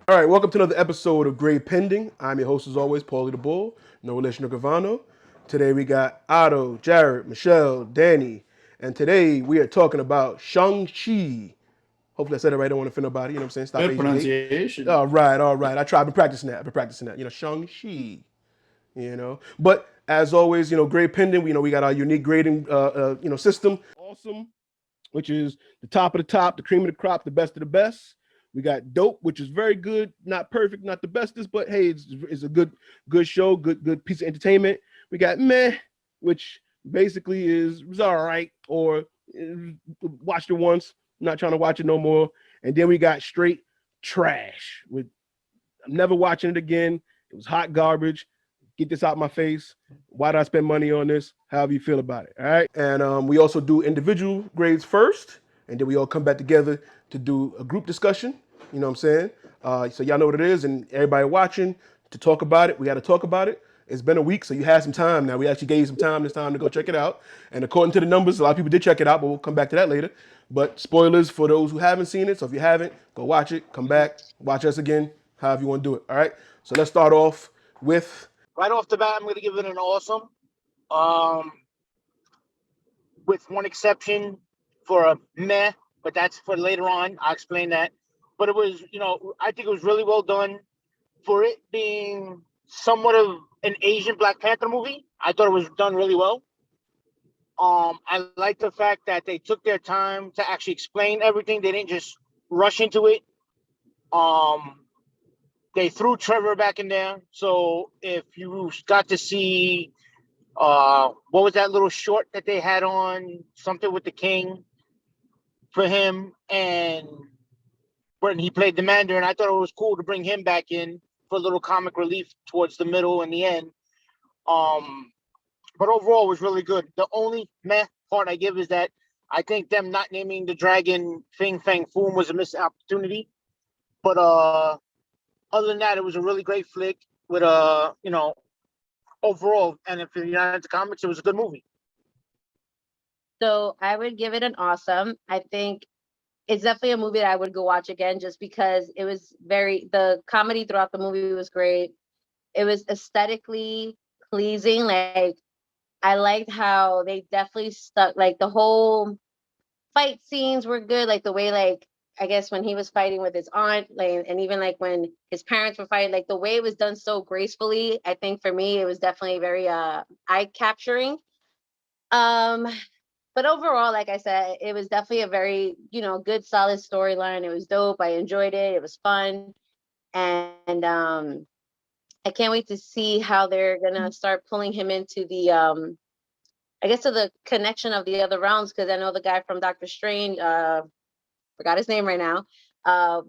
All right, welcome to another episode of Grade Pending. I'm your host, as always, Paulie the Bull, no relation to Gravano. Today we got Otto, Jared, Michelle, Danny, and today we are talking about Shang-Chi. Hopefully I said it right. I don't want to offend nobody. You know what I'm saying? Stop Good Asian hate. pronunciation. All right, all right. I tried. I've been practicing that. I've been practicing that. Shang-Chi. But as always, grade pending. We got our unique grading, system. Awesome, which is the top of the top, the cream of the crop, the best of the best. We got dope, which is very good, not perfect, not the bestest, but hey, it's a good show, good piece of entertainment. We got meh, which basically is all right, or watched it once, not trying to watch it no more. And then we got straight trash. With I'm never watching it again. It was hot garbage. Get this out my face. Why did I spend money on this? However you feel about it. All right. And we also do individual grades first, and then we all come back together to do a group discussion. You know what I'm saying? So y'all know what it is, and everybody watching to talk about it. We got to talk about it. It's been a week, so you had some time now. We actually gave you some time this time to go check it out. And according to the numbers, a lot of people did check it out, but we'll come back to that later. But spoilers for those who haven't seen it. So if you haven't, go watch it, come back, watch us again, however you want to do it. All right. So let's start off with Right off the bat, I'm going to give it an awesome, um, with one exception for a meh, but that's for later on. I'll explain that. But it was, I think it was really well done for it being somewhat of an Asian Black Panther movie. I thought it was done really well. I like the fact that they took their time to actually explain everything. They didn't just rush into it. Um, they threw Trevor back in there. So if you got to see what was that little short that they had on something with the king for him, and when he played the Mandarin, I thought it was cool to bring him back in for a little comic relief towards the middle and the end. Um, but overall, it was really good. The only meh part I give is that I think them not naming the dragon Fing Fang Foom was a missed opportunity. But other than that, it was a really great flick with overall, and if you're not into comics, it was a good movie. So I would give it an awesome. I think it's definitely a movie that I would go watch again just because the comedy throughout the movie was great. It was aesthetically pleasing. Like I liked how they definitely stuck, like the whole fight scenes were good. Like the way, like, I guess when he was fighting with his aunt, like, and even like when his parents were fighting, like the way it was done so gracefully. I think for me, it was definitely very eye capturing. Um, but overall, like I said, it was definitely a very, good, solid storyline. It was dope. I enjoyed it. It was fun. And I can't wait to see how they're gonna start pulling him into the I guess to the connection of the other realms, because I know the guy from Doctor Strange, forgot his name right now,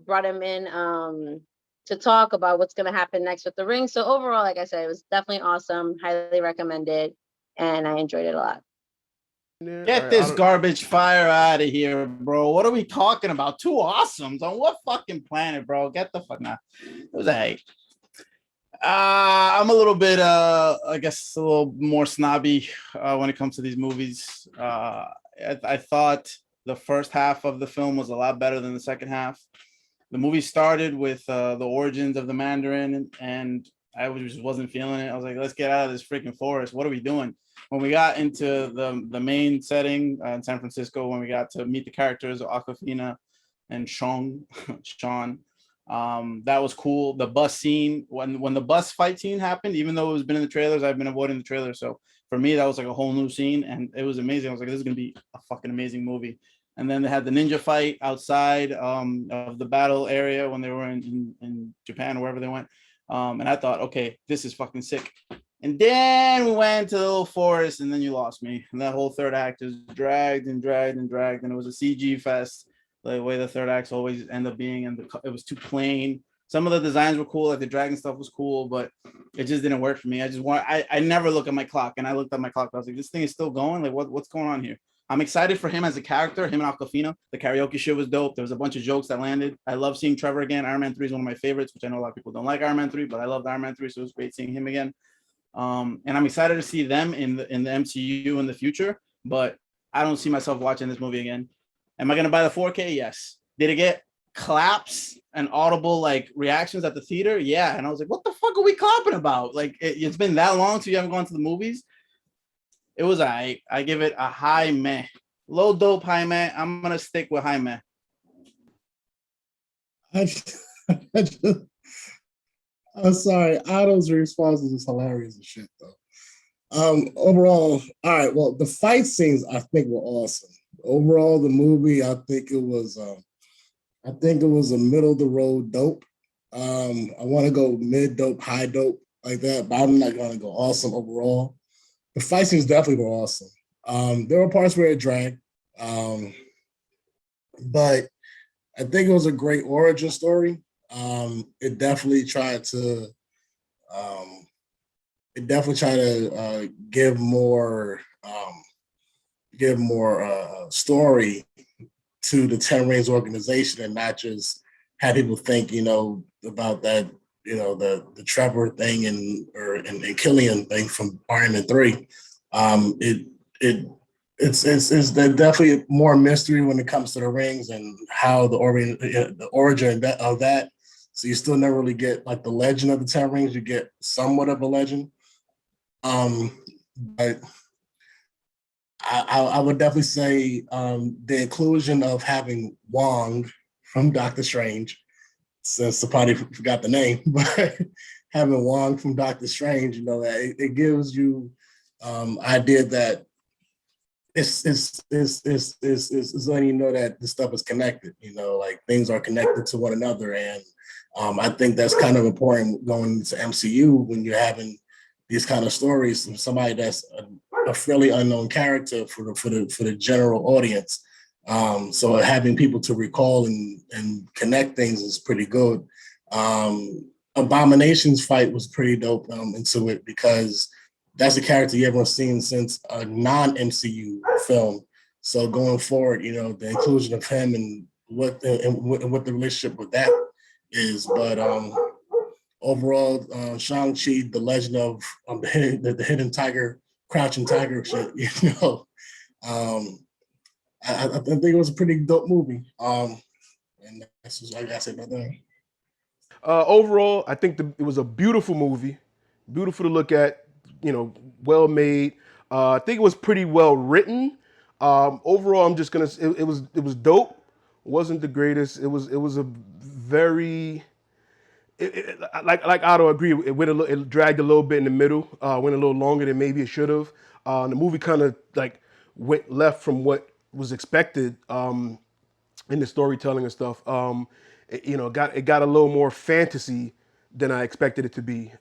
brought him in to talk about what's gonna happen next with the ring. So overall, like I said, it was definitely awesome, highly recommended, and I enjoyed it a lot. there. All Get right, I this don't. garbage fire out of here, bro. What are we talking about? Two awesomes on what fucking planet, bro? Get the fuck now. It was a hate. I'm a little bit, I guess, a little more snobby when it comes to these movies. I thought the first half of the film was a lot better than the second half. The movie started with the origins of the Mandarin, and I just wasn't feeling it. I was like, let's get out of this freaking forest. What are we doing? When we got into the main setting in San Francisco, when we got to meet the characters of Aquafina and Sean, that was cool. The bus scene, when the bus fight scene happened, even though it was been in the trailers, I've been avoiding the trailers. So for me, that was like a whole new scene, and it was amazing. I was like, this is gonna be a fucking amazing movie. And then they had the ninja fight outside of the battle area when they were in Japan or wherever they went. And I thought, okay, this is fucking sick. And then we went to the little forest, and then you lost me. And that whole third act just dragged and dragged and dragged, and it was a CG fest, the way the third acts always end up being, and it was too plain. Some of the designs were cool, like the dragon stuff was cool, but it just didn't work for me. I never look at my clock, and I looked at my clock. I was like, this thing is still going. Like, what's going on here? I'm excited for him as a character, him and Aquafina. The karaoke shit was dope. There was a bunch of jokes that landed. I love seeing Trevor again. Iron Man 3 is one of my favorites, which I know a lot of people don't like Iron Man 3, but I loved Iron Man 3, so it was great seeing him again. And I'm excited to see them in the MCU in the future, but I don't see myself watching this movie again. Am I going to buy the 4K? Yes. Did it get claps and audible like reactions at the theater, yeah. And I was like, what the fuck are we clapping about? Like it's been that long since you haven't gone to the movies. It was I give it a high meh. Low dope, high meh. I'm gonna stick with high meh. I, I just, I'm sorry. Otto's responses is hilarious as shit, though. Overall, all right. Well, the fight scenes I think were awesome. Overall, the movie, I think it was a middle of the road dope. I want to go mid dope, high dope like that, but I'm not going to go awesome overall. The fight scenes definitely were awesome. There were parts where it dragged, um, but I think it was a great origin story. It definitely tried to um, give more story to the Ten Rings organization and not just have people think, about that, the Trevor thing and Killian thing from Iron Man 3. It it it's definitely more mystery when it comes to the rings and how the origin of that. So you still never really get like the legend of the Ten Rings. You get somewhat of a legend. But I would definitely say the inclusion of having Wong from Doctor Strange, since I probably forgot the name, but having Wong from Doctor Strange, it gives you idea that it's letting you know that this stuff is connected. Like things are connected to one another, and I think that's kind of important going to MCU when you're having these kind of stories from somebody that's a fairly unknown character for the general audience. So having people to recall and connect things is pretty good. Abomination's fight was pretty dope into it because that's a character you haven't seen since a non-MCU film. So going forward, the inclusion of him and what the relationship with that is. But overall, Shang-Chi, the legend of the hidden tiger, crouching tiger shit, um, I think it was a pretty dope movie. And that's what I got to say about that. Overall, I think it was a beautiful movie, beautiful to look at, well made. I think it was pretty well written. Overall, I'm just gonna. It was dope. Wasn't the greatest. It was a very like Otto agree. It dragged a little bit in the middle. Went a little longer than maybe it should have. The movie kind of like went left from what was expected. In the storytelling and stuff. It got a little more fantasy than I expected it to be,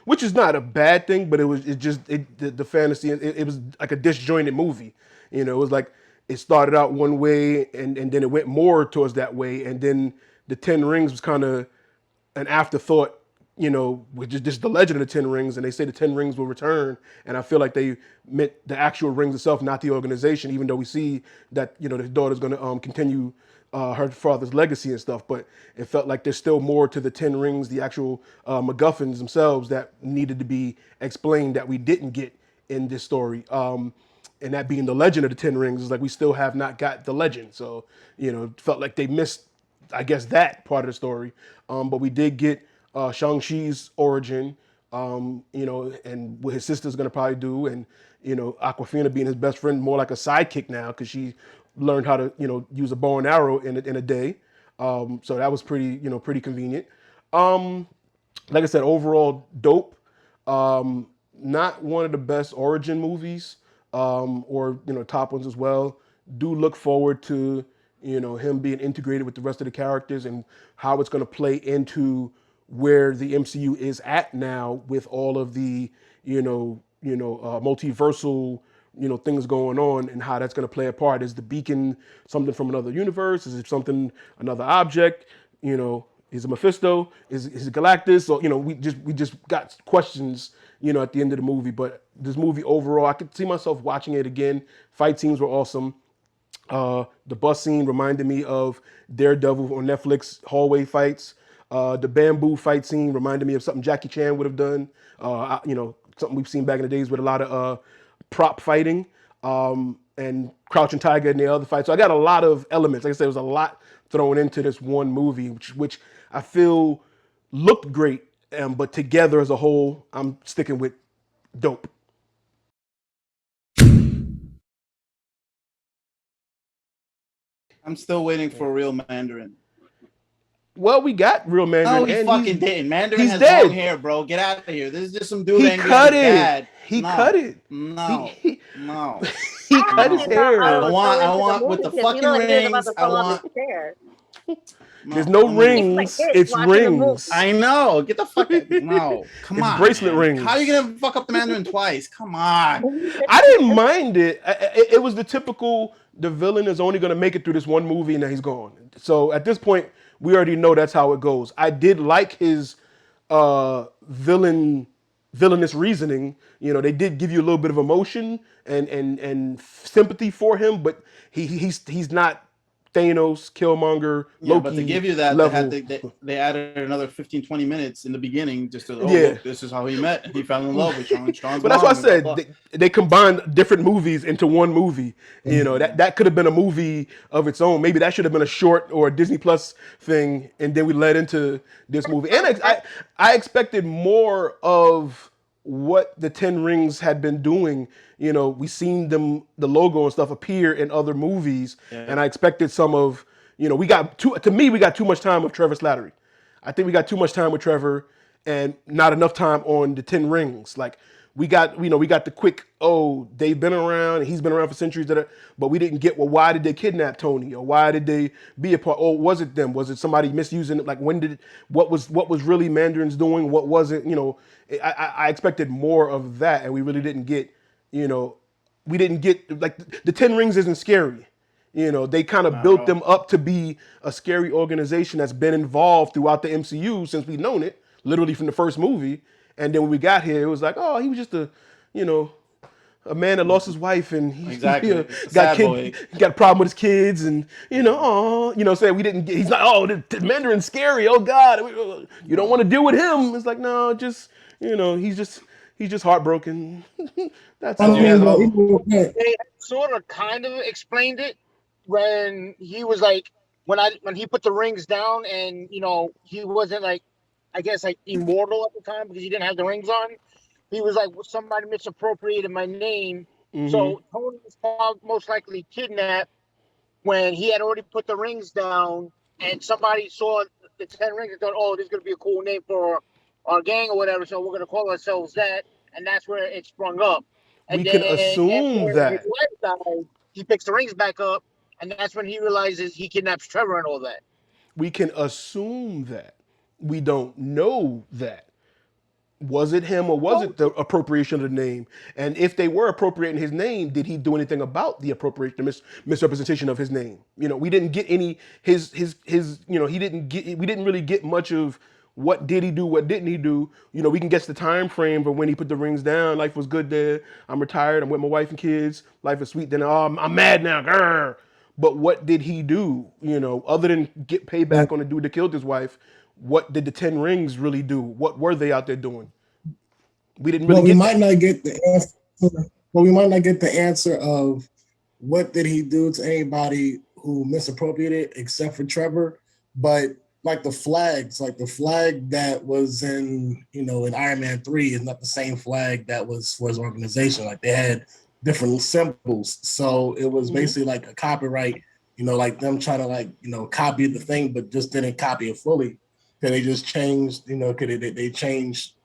which is not a bad thing, but the fantasy. It was like a disjointed movie. It was like it started out one way and then it went more towards that way, and then the Ten Rings was kind of an afterthought, which is just the legend of the Ten Rings, and they say the Ten Rings will return, and I feel like they meant the actual rings itself, not the organization. Even though we see that the daughter's going to continue her father's legacy and stuff, but it felt like there's still more to the Ten Rings, the actual MacGuffins themselves that needed to be explained that we didn't get in this story. And that being the legend of the Ten Rings is like we still have not got the legend, so it felt like they missed, I guess, that part of the story. But we did get Shang-Chi's origin, and what his sister's gonna probably do, and Aquafina being his best friend, more like a sidekick now because she learned how to use a bow and arrow in a day. So that was pretty convenient. Like I said, overall dope. Not one of the best origin movies, or top ones as well. Do look forward to him being integrated with the rest of the characters and how it's going to play into where the MCU is at now with all of the multiversal things going on, and how that's going to play a part. Is the beacon something from another universe? Is it something, another object? Is it Mephisto? Is it Galactus? Or we just got questions at the end of the movie. But this movie overall, I could see myself watching it again. Fight scenes were awesome. The bus scene reminded me of Daredevil on Netflix hallway fights. The bamboo fight scene reminded me of something Jackie Chan would have done. Something we've seen back in the days with a lot of prop fighting, and Crouching Tiger and the other fights. So I got a lot of elements. Like I said, it was a lot thrown into this one movie, which I feel looked great, but together as a whole, I'm sticking with dope. I'm still waiting for a real Mandarin. Well, we got real No, Mandarin, he and fucking didn't. Mandarin he's has long dead. hair, bro. Get out of here. This is just some dude He angry at cut his it. dad. He cut No, it. He no, he, no, he I cut his actually no. thought hair. I was so into the want with movie the because he fucking looked like he was about rings. to I fall off want his chair. There's no. no I'm gonna. He's like rings. this It's watching the movie. rings. I know. Get the fuck out. No, come It's on, bracelet man. How are you rings. gonna fuck up the Mandarin twice? Come on. I didn't mind it. It was the typical, the villain is only going to make it through this one movie and then he's gone. So at this point, we already know that's how it goes. I did like his villainous reasoning. You know, they did give you a little bit of emotion and sympathy for him, but he's not Thanos, Killmonger, Yeah, but to Loki give you that, level. they added another 15, 20 minutes in the beginning just to, oh, Yeah. look, this is how he met. He fell in love with Sean's But that's why I mom and blah, said blah. they combined different movies into one movie. You know, Mm-hmm. that could have been a movie of its own. Maybe that should have been a short or a Disney Plus thing, and then we led into this movie. And I expected more of what the Ten Rings had been doing. You know, we seen the logo and stuff appear in other movies, Yeah. and I expected some of, you know, we got too much time with Trevor Slattery. I think we got too much time with Trevor and not enough time on the Ten Rings. Like we got, you know, we got the quick, oh, they've been around and he's been around for centuries, but we didn't get, well, why did they kidnap Tony, or why did they be a part, or was it them? Was it somebody misusing it? Like when did, what was really Mandarin's doing? What wasn't, you know, I expected more of that, and we really didn't get, you know, we didn't get, like, the Ten Rings isn't scary. You know, they kind of Not at built all. them up to be a scary organization that's been involved throughout the MCU since we've known it, literally from the first movie. And then when we got here, it was like, oh, he was just a, you know, a man that lost his wife and Exactly. A got sad boy. got a problem with his kids, and you know, oh, you know, saying we didn't get. He's not. Oh, the Mandarin's scary. Oh God, you don't want to deal with him. It's like no, just you know, he's just heartbroken. That's I As you all. guys mean, but all, even with that, They sort of kind of explained it when he was like when he put the rings down, and he wasn't like, I guess, like immortal at the time because he didn't have the rings on. He was like, well, somebody misappropriated my name, Hmm. so Tony was most likely kidnapped when he had already put the rings down, and somebody saw the 10 rings and thought, oh, this is gonna be a cool name for our gang or whatever, so we're gonna call ourselves that, and that's where it sprung up. We And can then assume after his that. wife died, he picks the rings back up, and that's when he realizes he kidnaps Trevor and all that. We can assume that. We don't know that. Was it him or was Well, it the appropriation of the name? And if they were appropriating his name, did he do anything about the appropriation, the misrepresentation of his name? You know, we didn't get any his. You know, he didn't get. We didn't really get much of what did he do, what didn't he do. You know, we can guess the time frame for when he put the rings down. Life was good there. I'm retired. I'm with my wife and kids. Life is sweet. Then oh, I'm mad now. Grr. But what did he do? You know, other than get but payback on the dude that killed his wife, what did the Ten Rings really do? What were they out there doing? We didn't really well, we get might that. not get the answer. Well, we might not get the answer of what did he do to anybody who misappropriated, except for Trevor. But like the flags, like the flag that was in Iron Man 3 is not the same flag that was for his organization. Like they had different symbols, so it was Mhm. basically like a copyright. Like them trying to copy the thing, but just didn't copy it fully. Cause they just changed, cause they changed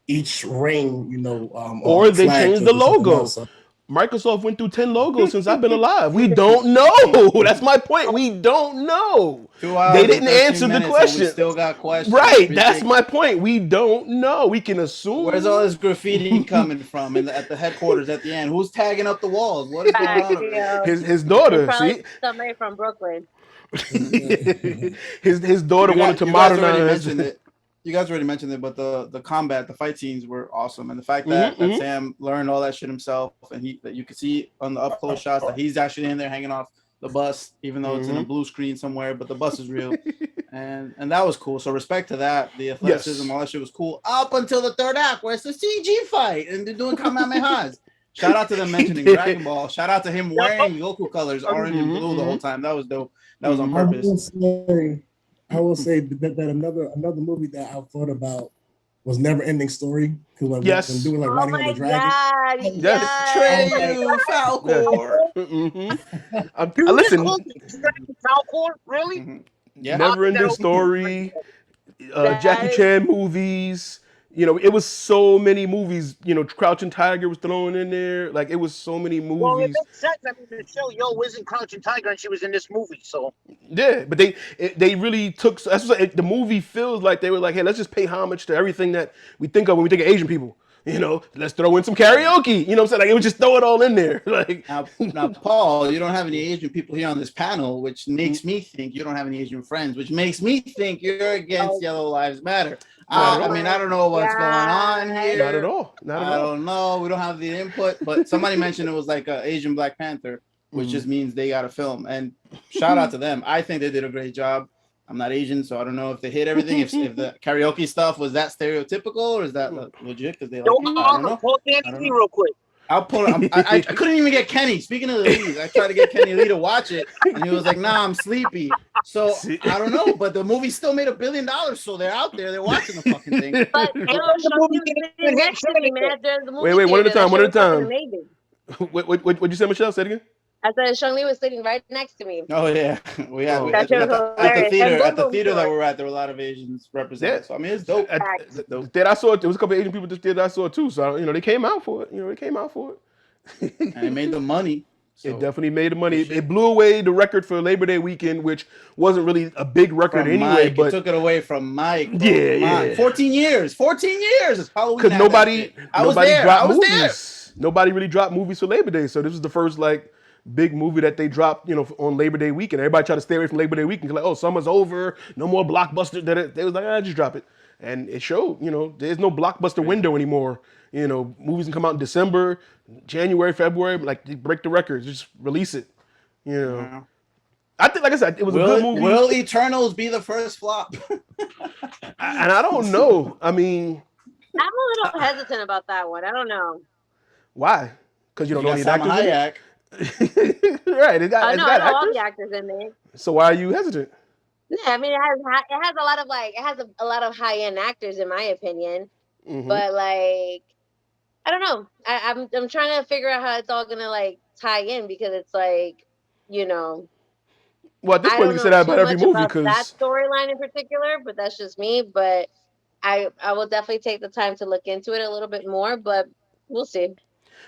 each ring, on Or the they flag changed to, the to something else. logo. So Microsoft went through 10 logos since I've been alive. We don't know. That's my point. We don't know. two They hours and didn't 13 answer the minutes, and we question. still got questions. Right. That's my Ridiculous. point. We don't know. We can Where's all assume. this graffiti coming from at the headquarters at the end? Who's tagging up the walls? What is going Facts, on over there? His it's daughter, probably see? somebody from Brooklyn. his daughter You wanted got to you guys already modernize. mentioned it. You guys already mentioned it, but the combat, the fight scenes were awesome, and the fact Hmm. that Hmm. Sam learned all that shit himself, and that you could see on the up close shots that he's actually in there hanging off the bus, even though it's in a Hmm. blue screen somewhere, but the bus is real, and that was cool. So respect to that. The athleticism, Yes. all that shit was cool up until the third act, where it's the CG fight and they're doing kamehamehas. Shout out to them He mentioning did. Dragon Ball. Shout out to him Yep. wearing Goku colors, orange and blue, the whole time. That was dope. That was on I purpose. will say that another movie that I thought about was Never Ending Story, because like when Yes. doing like Oh riding on the my dragon, God, Yes. I was like, Atreyu, Yeah. Falcor. hmm You just listen, called it Dragon Falcor? Really? Mhm. Yeah. I'll never give that ending over. story, that Jackie is Chan movies. It was so many movies. Crouching Tiger was thrown in there. Like it was so many Well, it movies. makes sense. I mean, the show Yo isn't Crouching Tiger, and she was in this movie, so Yeah, but they really took. That's what the movie feels like. They were like, hey, let's just pay homage to everything that we think of when we think of Asian people. Let's throw in some karaoke. You know what I'm saying? Like it was just throw it all in there. Like Now, Paul, you don't have any Asian people here on this panel, which makes me think you don't have any Asian friends, which makes me think you're against oh, Yellow Lives Matter. not at I all. mean, my I don't know what's going on God. Not at here. all. Not at I all. don't know. We don't have the input, but somebody mentioned it was like a Asian Black Panther, which just means they got a film. And shout out to them. I think they did a great job. I'm not Asian, so I don't know if they hit everything. If the karaoke stuff was that stereotypical or is that legit because they like yo, it? I don't know. call Danny I don't Lee know. real quick. I'll pull it. I couldn't even get Kenny. Speaking of the leads, I tried to get Kenny Lee to watch it, and he was like, "Nah, I'm sleepy." So See? I don't know, but the movie still made $1 billion, so they're out there. They're watching the fucking thing. But yo, The Shang movie was didn't sitting even hit next to me, man, China. during the Wait, movie one at a theater. time. That One shit at a was fucking time. amazing. What'd you say, Michelle? Say it again. I said Shang was sitting right next to me. Oh yeah, we had Oh, That shit was at the hilarious. And theater boom boom that short. we were at. There were a lot of Asians yeah. represented. So I mean, it's dope. Facts. It's The dope. theater I saw it. There was a couple of Asian people at this theater I saw it too. So they came out for it. They came out for And it it. made the money. It So definitely made the money. good It shit. blew away the record for Labor Day weekend, which wasn't really a big record From anyway. Mike, it But took it away from Mike, bro. yeah, Come on, yeah. 14 years, 14 years. It's Halloween Because had that nobody shit. I was nobody there. I dropped was there. movies. Nobody really dropped movies for Labor Day. So this was the first like big movie that they dropped, on Labor Day weekend. Everybody tried to stay away from Labor Day weekend. Like, oh, summer's over. No more blockbuster. They was like, just drop it. And it showed, there's no blockbuster Crazy. window anymore. Movies can come out in December, January, February. Like they break the records, just release it. You know. Yeah. I think, like I said, it was a good movie. Will Eternals be the first flop? And I don't know. I mean, I'm a little hesitant about that one. I don't know. why? Because you don't You know got any Salma actors in Hayek. it. Right? It's No, I got know all actors. the actors in there. So why are you hesitant? Yeah, I mean, it has a lot of like it has a lot of high end actors in my opinion, Hmm but like I don't know. I'm trying to figure out how it's all gonna like tie in because it's like you know Well, at this I point, we don't can say know that too about every much movie about that because, storyline in particular, but that's just me. But I will definitely take the time to look into it a little bit more, but we'll see.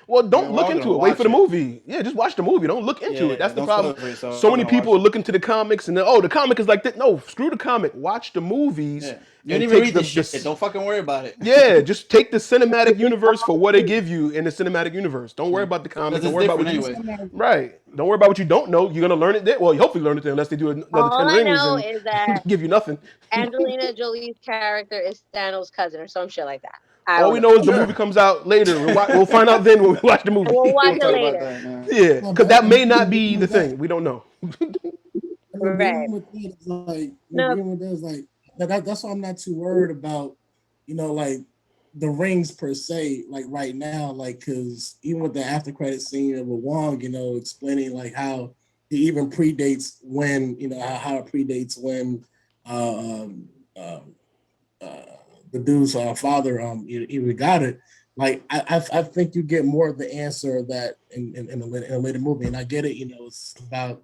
well, I mean, don't we're look all gonna into it. Wait for watch the it. movie. Yeah, just watch the movie. Don't look into it. Yeah, That's the don't spoil problem. it for yourself. So I'm many gonna people watch are it. looking to the comics and then, oh, the comic is like that. No, screw the comic. Watch the movies Yeah, you and didn't even take read the, this shit. Don't fucking worry about it. yeah, just take the cinematic universe for what they give you in the cinematic universe. Don't worry about the Because comics. Don't it's worry about different what you anyway. right. Don't worry about what you don't know. You're gonna learn it there. Well, you hopefully learn it there, unless they do another All Ten I Rings know and is that give you nothing. Angelina Jolie's character is Thanos' cousin or some shit like that. I All don't we know. know is the movie Sure. comes out later. We'll find out then when we watch the We'll movie. watch We'll it talk about later. that. Yeah. Yeah, no, because but that may I not mean, be even the with that, thing. We don't know. Right. even with that, it's like No, even with that, it's like that's why I'm not too worried about, like the rings per se, like right now, like because even with the after credit scene of Wong, explaining like how it even predates when, how it predates when uh, um, uh, uh, the dude's father even got it. Like I think you get more of the answer of that in a later movie, and I get it. It's about,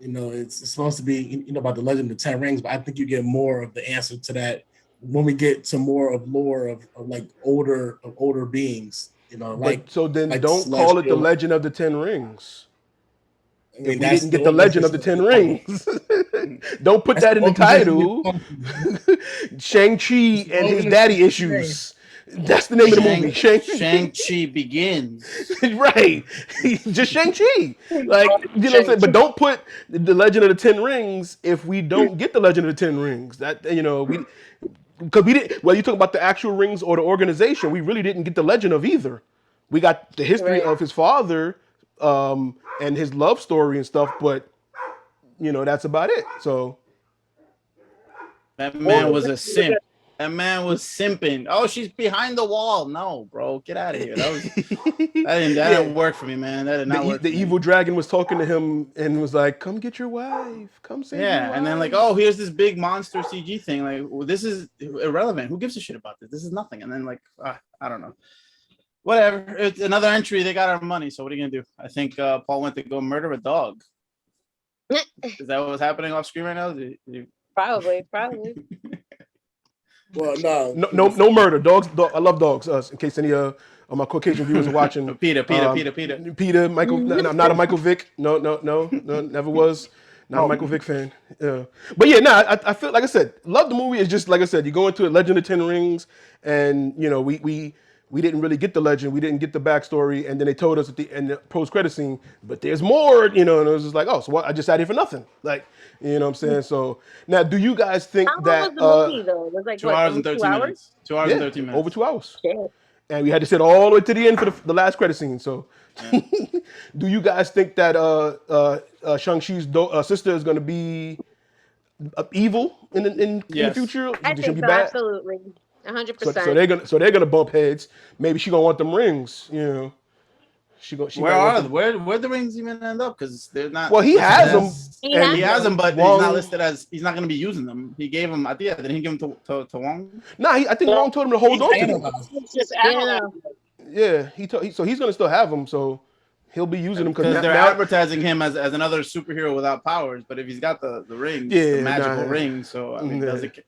it's supposed to be, about the legend of the Ten Rings, but I think you get more of the answer to that when we get to more of lore of like older beings, But so then like don't call it the celestial. Legend of the Ten Rings. I If mean, we that's didn't the get the Legend of the Ten organization you're talking about. Rings, don't put That's that the in the organization you're title. talking about. Shang-Chi It's the and his organization daddy you're saying. issues. That's the name of the movie. Shang-Chi begins. Right. Just Shang-Chi. Like, you know what I'm saying? But Shang-Chi. don't put the Legend of the Ten Rings if we don't get the Legend of the Ten Rings. We because we didn't, well, you talk about the actual rings or the organization, we really didn't get the legend of either. We got the history right. of his father, and his love story and stuff, but that's about it. So That All man the was a rings were simp. That man was simping. Oh, she's behind the wall. No, bro, get out of here. That didn't work for me, man. That did not work The for me. evil dragon was talking to him and was like, "Come get your wife. Come save your Yeah, wife." and then like, oh, here's this big monster CG thing. Like, well, this is irrelevant. Who gives a shit about this? This is nothing. And then like, I don't know. Whatever. It's another entry. They got our money. So what are you gonna do? I think Paul went to go murder a dog. Is that what's happening off screen right now? Probably. Well, no, No murder. Dogs. I love dogs. In case any of my Caucasian viewers are watching. Peter. Peter. Michael. No, I'm not a Michael Vick. No. Never was. Not a Michael Vick fan. Yeah. But yeah, I feel like I said, love the movie. It's just like I said, you go into it, Legend of Ten Rings, and we didn't really get the legend, we didn't get the backstory, and then they told us at the end the post credit scene, but there's more, and it was just like, oh, so what? I just sat here for nothing, like, what I'm saying. So now, do you guys think How long that was the movie though? It was like 2 what, hours over and 13 2 hours? minutes. 2 hours and yeah, 13 minutes. over 2 hours, Shit. and we had to sit all the way to the end for the last credit scene. So, do you guys think that Shang-Chi's sister is going to be evil in the Yes. future? I She think be so, bad? absolutely. So 100%. they're gonna bump heads. Maybe she gonna want them rings. She Where might want are them. where'd the rings even end up? Because they're not. Well, he listed has as- them. He and He has them, but Wong, he's not listed as. He's not going to be using them. He gave them. I think. Did he give them to Wong? Nah, I think Wong told him to hold on to them. analyzed. It's just Yeah. analyzed. Yeah, so he's gonna still have them. So he'll be using them Because they're now. advertising him as another superhero without powers. But if he's got the rings, Yeah, the magical nah. rings, so I mean, Yeah. does it?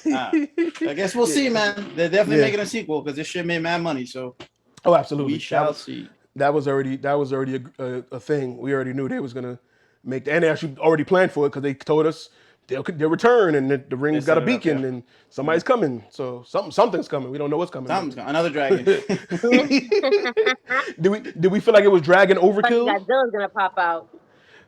I guess we'll see, man. They're definitely Yeah. making a sequel because this shit made mad money. So Oh, absolutely. we shall see. That was already a thing. We already knew they was gonna make, and they actually already planned for it because they told us they'll return, and the ring's got a set it up, beacon, yeah. and somebody's coming. So something's coming. We don't know what's coming. Something's gone. Another dragon. Did we feel like it was dragon Fucking overkill? Godzilla's gonna pop out.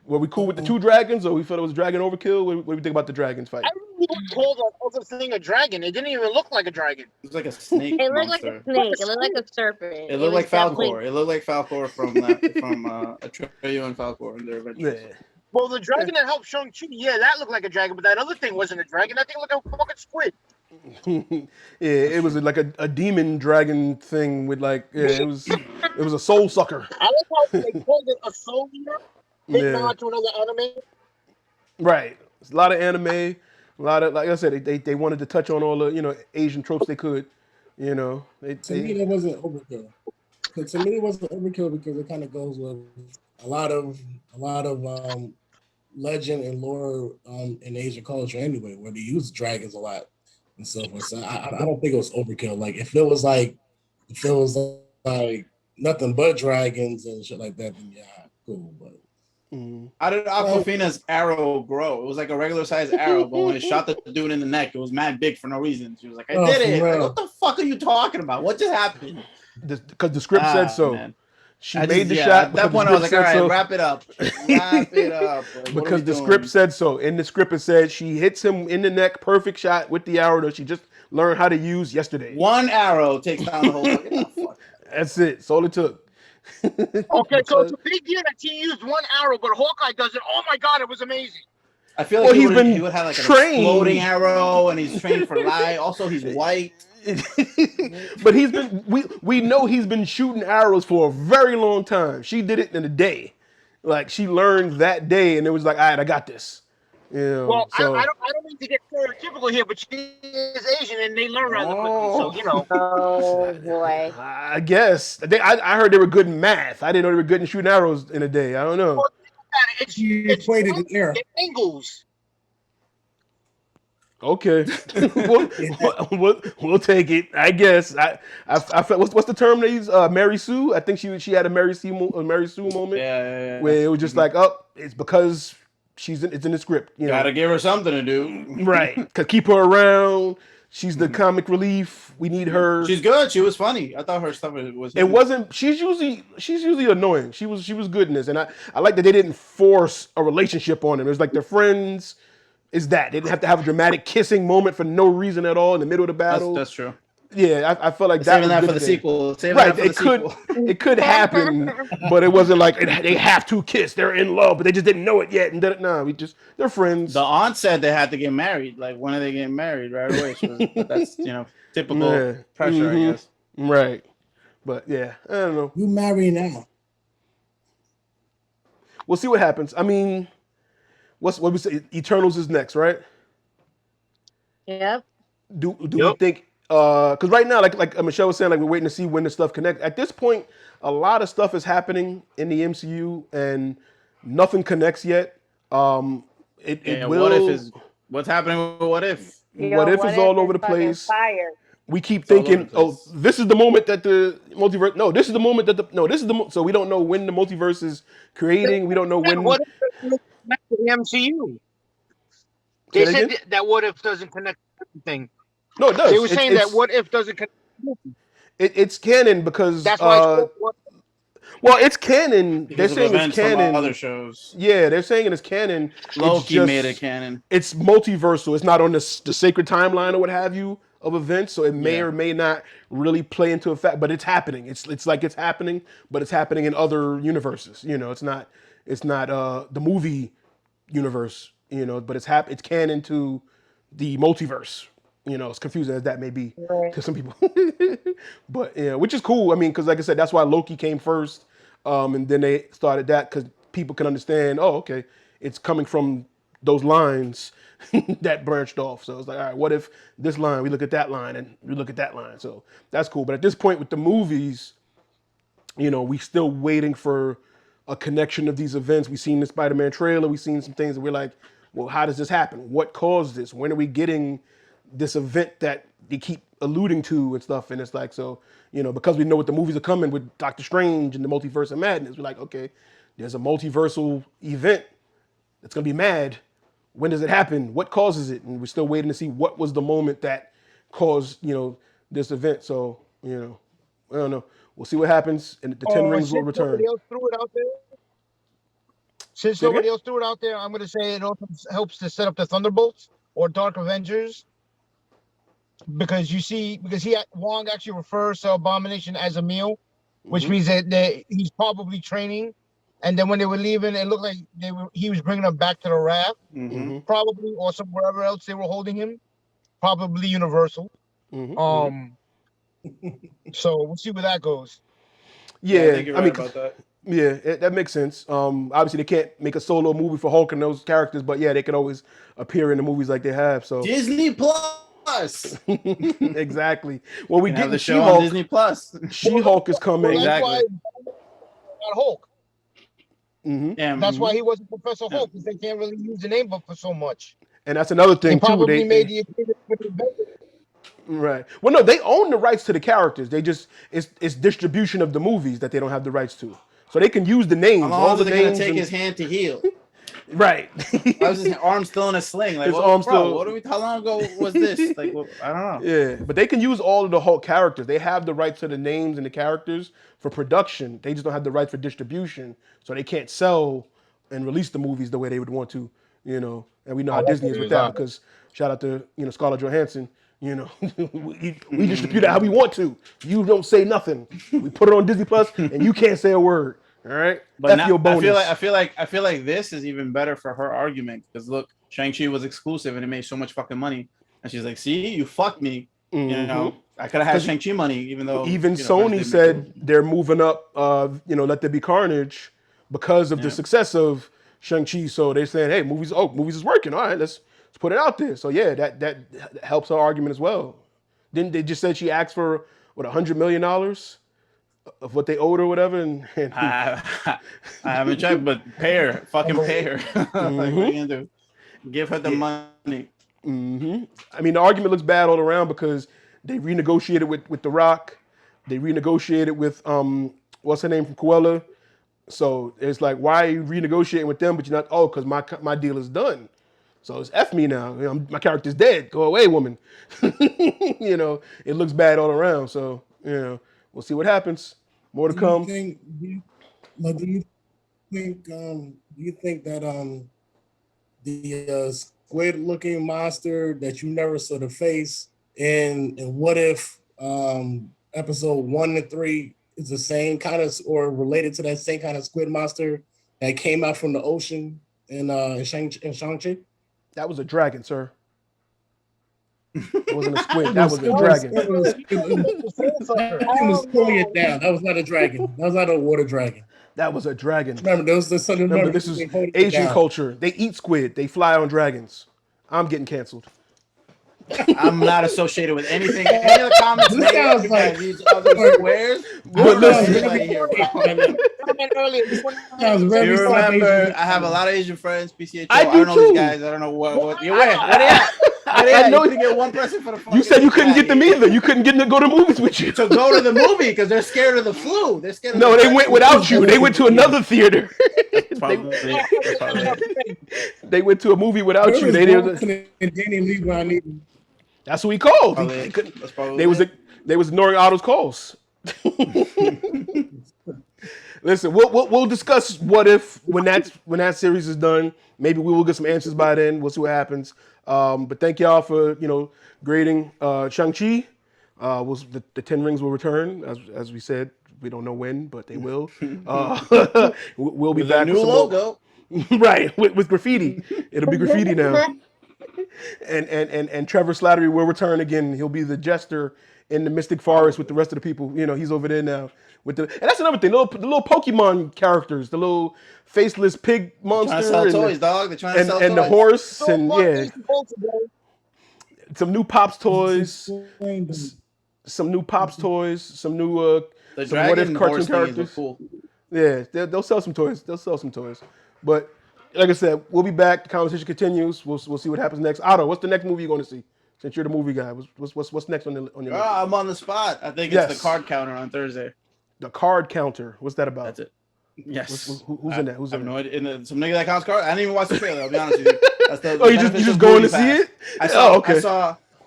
Were we cool with the two dragons, or we felt it was dragon overkill? What do we think about the dragons fight? I didn't even call that other thing a dragon. It didn't even look like a dragon. It's like a snake It looked like monster. a snake. It looked like a serpent. It looked was like Falcor. definitely- It looked like Falcor from Atreyu and Falcor in their adventures. Yeah. Well, the dragon that helped Shang-Chi, yeah, that looked like a dragon, but that other thing wasn't a dragon. That thing looked like a fucking squid. Yeah, it was like a demon dragon thing with like it was a soul sucker. I like how they called it a soul eater. Big Yeah. nod to another anime. Right. It's a lot of anime, a lot of, like I said, they wanted to touch on all the Asian tropes they could. To me, that wasn't overkill. To me, it wasn't overkill because it kind of goes with a lot of legend and lore in Asian culture anyway, where they use dragons a lot and so forth. So I don't think it was overkill. Like if it was like nothing but dragons and shit like that, then yeah, cool. But How did Aquafina's arrow grow? It was like a regular size arrow, but when it shot the dude in the neck, it was mad big for no reason. She was like, I did it. Like, what the fuck are you talking about? What just happened? Because the script said so. Man. She made the shot. At that point, I was like, all right, wrap it up. Wrap it up. Like, because the script said so. In the script, it said she hits him in the neck, perfect shot with the arrow that she just learned how to use yesterday. One arrow takes down the whole fucking. That's it. That's all it took. Okay, so it's a big deal that she used one arrow, but Hawkeye does it. Oh my god, it was amazing. I feel like Well, he would have like an trained. exploding arrow, and he's trained for light. Also, he's white. But we know he's been shooting arrows for a very long time. She did it in a day. Like she learned that day, and it was like, all right, I got this. Well, So I don't mean to get stereotypical here, but she is Asian and they learn rather quickly. So Oh boy. I guess I heard they were good in math. I didn't know they were good in shooting arrows in a day. I don't know. Well, it's played it in air. it angles. Okay, we'll take it. I guess. I felt what's the term they use? Mary Sue. I think she had a Mary Sue moment. Yeah. Where it was just like, oh, it's because it's in the script. Gotta give her something to do. Right? Cause keep her around. She's the comic relief. We need her. She's good. She was funny. I thought her stuff was. It wasn't. She's usually annoying. She was good in this, and I like that they didn't force a relationship on them. It was like they're friends. Is that they didn't have to have a dramatic kissing moment for no reason at all in the middle of the battle. That's true. yeah, I felt like They're that saving was that good for the there. sequel. Saving Right, that for the sequel. it could happen, but it wasn't like they have to kiss. They're in love, but they just didn't know it yet. And no, they're The friends. aunt said they had to get married. Like, when are they getting married? Right away. She was, but that's, typical Yeah, pressure, I guess. right. But yeah, I don't know. You marry now. We'll see what happens. I mean, what we say? Eternals is next, right? Yep. Do we Yep. think? Because right now, like Michelle was saying, like we're waiting to see when the stuff connects. At this point, a lot of stuff is happening in the MCU, and nothing connects yet. It Yeah, what if will. is what's happening with what if? What Yo, if what is if all over it's the fucking place? fire? We keep It's all over the thinking, oh, place. this is the moment that the multiverse. No, this is the moment that the. No, this is so we don't know when the multiverse is creating. We don't know when. What if it doesn't connect to the MCU? Say They that said again. that what if doesn't connect to everything. No, it They does. were saying that what if doesn't connect. It's canon because That's why it's called what. well, it's canon. They're Because of saying it's events from other canon. shows. Yeah, they're saying it's canon. It's Loki made it just canon. it's multiversal. It's not on the sacred timeline or what have you of events, so it may Yeah. or may not really play into effect. But it's happening. It's like it's happening, but it's happening in other universes. It's not the movie universe. But it's canon to the multiverse. As confusing as that may be Right. to some people, but yeah, which is cool. I mean, because like I said, that's why Loki came first, and then they started that because people can understand. Oh, okay, it's coming from those lines that branched off. So it's like, all right, what if this line we look at that line and we look at that line? So that's cool. But at this point with the movies, we still waiting for a connection of these events. We've seen the Spider-Man trailer. We've seen some things that we're like, well, how does this happen? What caused this? When are we getting this event that they keep alluding to and stuff? And it's like, so, because we know what the movies are coming with Doctor Strange and the Multiverse of Madness, we're like, okay, there's a multiversal event that's gonna be mad. When does it happen? What causes it? And we're still waiting to see what was the moment that caused, this event. So, I don't know. We'll see what happens, and the Ten Oh, Rings will since return. nobody else threw it out there. Since Say it again? nobody else threw it out there, I'm gonna say it also helps to set up the Thunderbolts or Dark Avengers because Wong actually refers to Abomination as a meal, which Mhm. means that he's probably training. And then when they were leaving, it looked like he was bringing them back to the raft, Mm-hmm. Mhm. probably, or wherever else they were holding him, probably Universal. Mhm. Mhm. Um, so we'll see where that goes. Yeah, I Yeah, think you're I right mean, about that. yeah, that makes sense. Obviously they can't make a solo movie for Hulk and those characters, but yeah, they can always appear in the movies like they have. So Disney Plus. exactly. Well, we You can have getting the show on She-Hulk. Disney Plus. She-Hulk is Well, that's coming. why Exactly. not Hulk. Hmm. Yeah. That's why Hmm. he wasn't Professor Yeah. Hulk because they can't really use the name but for so much. And that's another They thing too. probably made They the agreement with the Avengers. right. Well, no, they own the rights to the characters. They just it's distribution of the movies that they don't have the rights to. So they can use the How names, all long the is it gonna names, take and his hand to heal? right. Why was his arm still in a sling? Like, His well, arm bro, still. how long ago was this? Like, I don't know. Yeah, but they can use all of the Hulk characters. They have the rights to the names and the characters for production. They just don't have the rights for distribution, so they can't sell and release the movies the way they would want to. And we know how Oh, that's Disney what is it with is. that All right. because shout out to Scarlett Johansson. We distribute it how we Mm. want to. You don't say nothing. We put it on Disney Plus, and you can't say a word. All right, But F now your bonus. I feel like this is even better for her argument because look, Shang-Chi was exclusive and it made so much fucking money, and she's like, see, you fucked me. Mm-hmm. I could have had Because Shang-Chi money even though even Prince Sony didn't make it. said they're moving up, Let There Be Carnage because of the Yeah. success of Shang-Chi. So they're saying, hey, movies is working. All right, let's put it out there. So yeah, that helps her argument as well. Didn't they just said she asked for what $100 million of what they owed or whatever, and I, I haven't checked, but fucking pay her. Like, what are you gonna do? Give her the yeah. money. I mean, the argument looks bad all around because they renegotiated with The Rock, they renegotiated with what's her name from Cruella. So it's like, why are you renegotiating with them, but you're not? Oh, because my deal is done. So it's F me now. My character's dead. Go away, woman. It looks bad all around. So we'll see what happens. More to Do you come. think? Do you think that the squid-looking monster that you never saw the face, and what if Episode 1 and 3 is the same kind of or related to that same kind of squid monster that came out from the ocean in Shang-Chi? That was a dragon, sir. It wasn't a squid. It That was was a it was dragon. it was that thing was Oh pulling man. it down. That was not a dragon. That was not a water dragon. That was a dragon. Remember, there was the son. Remember, Remember, this he was is holding it Asian down. culture. They eat squid. They fly on dragons. I'm getting canceled. I'm not associated with anything. Any of the comments This made, sounds you like- guys use other squares. But listen- Anybody here, bro. Comment earlier. Sounds Do very you South remember? Asian. I have a lot of Asian friends. PCHO. I do don't know too. these guys. I don't know what you're where. Where they at? Where they I at? know You couldn't get one person for the fucking. you said you couldn't get them Yeah, either. You couldn't get them to go to movies with you. to go to the movie because they're scared of the flu. They're scared. Of No, the they went without you. They went to another theater. They went to a movie without you. And Danny Lee when I need him. That's who he called. Probably, He couldn't- that's probably They was it. they was ignoring Otto's calls. Listen, we'll discuss what if when that series is done. Maybe we will get some answers by then. We'll see what happens. But thank y'all for grading Shang-Chi. The 10 rings will return as we said. We don't know when, but they will. We'll be With back a new with some more- logo. right with graffiti. It'll be graffiti now. And Trevor Slattery will return again. He'll be the jester in the Mystic Forest with the rest of the people. He's over there now. And that's another thing. The little Pokemon characters, the little faceless pig monster, Trying to sell and, toys, dog. They're trying to sell and the toys. horse, and some new Pops toys, some new Pops toys, some new The some what if dragon cartoon horse characters. thing is cool. Yeah, they'll sell some toys. They'll sell some toys. But like I said, we'll be back. The conversation continues. We'll see what happens next. Otto, what's the next movie you're going to see? Since you're the movie guy, what's next on your list? I'm on the spot. I think Yes. it's the card counter on Thursday. The card counter. What's that about? That's it. Yes. Who's in that? Who's I have in no that? idea. Some nigga that counts cards. I didn't even watch the trailer. I'll be honest with you. That's the Oh, you benefits just of going to Movie see Pass. it? I saw. Oh, okay.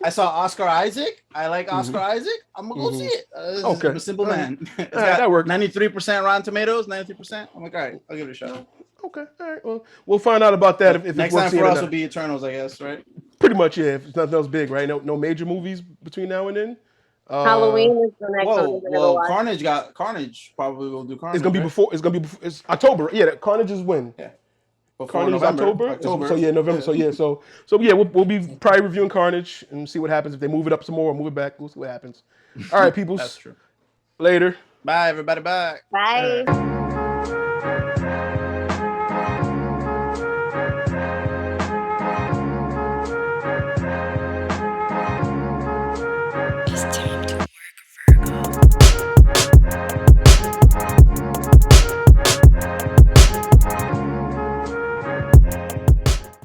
I saw Oscar Isaac. I like Oscar Isaac. I'm gonna go see it. Okay. I'm a simple All right. man. It's All right, that works. 93% Rotten Tomatoes. 93%. I'm like, all right, I'll give it a shot. Okay, all right. Well, we'll find out about that if Next it's worth time seeing for or us not. will be Eternals, I guess, right? Pretty much, yeah. If nothing else big, right? No major movies between now and then. Halloween is the next one Whoa, we're gonna go well, watch. Carnage probably will do Carnage. It's gonna be right? before. It's gonna be. It's October. Yeah, Carnage is when. Before Carnage is November. October. So yeah, November. So yeah, so yeah, we'll be probably reviewing Carnage and see what happens if they move it up some more or move it back. We'll see what happens. All right, peoples. That's true. Later. Bye, everybody. Bye. Bye.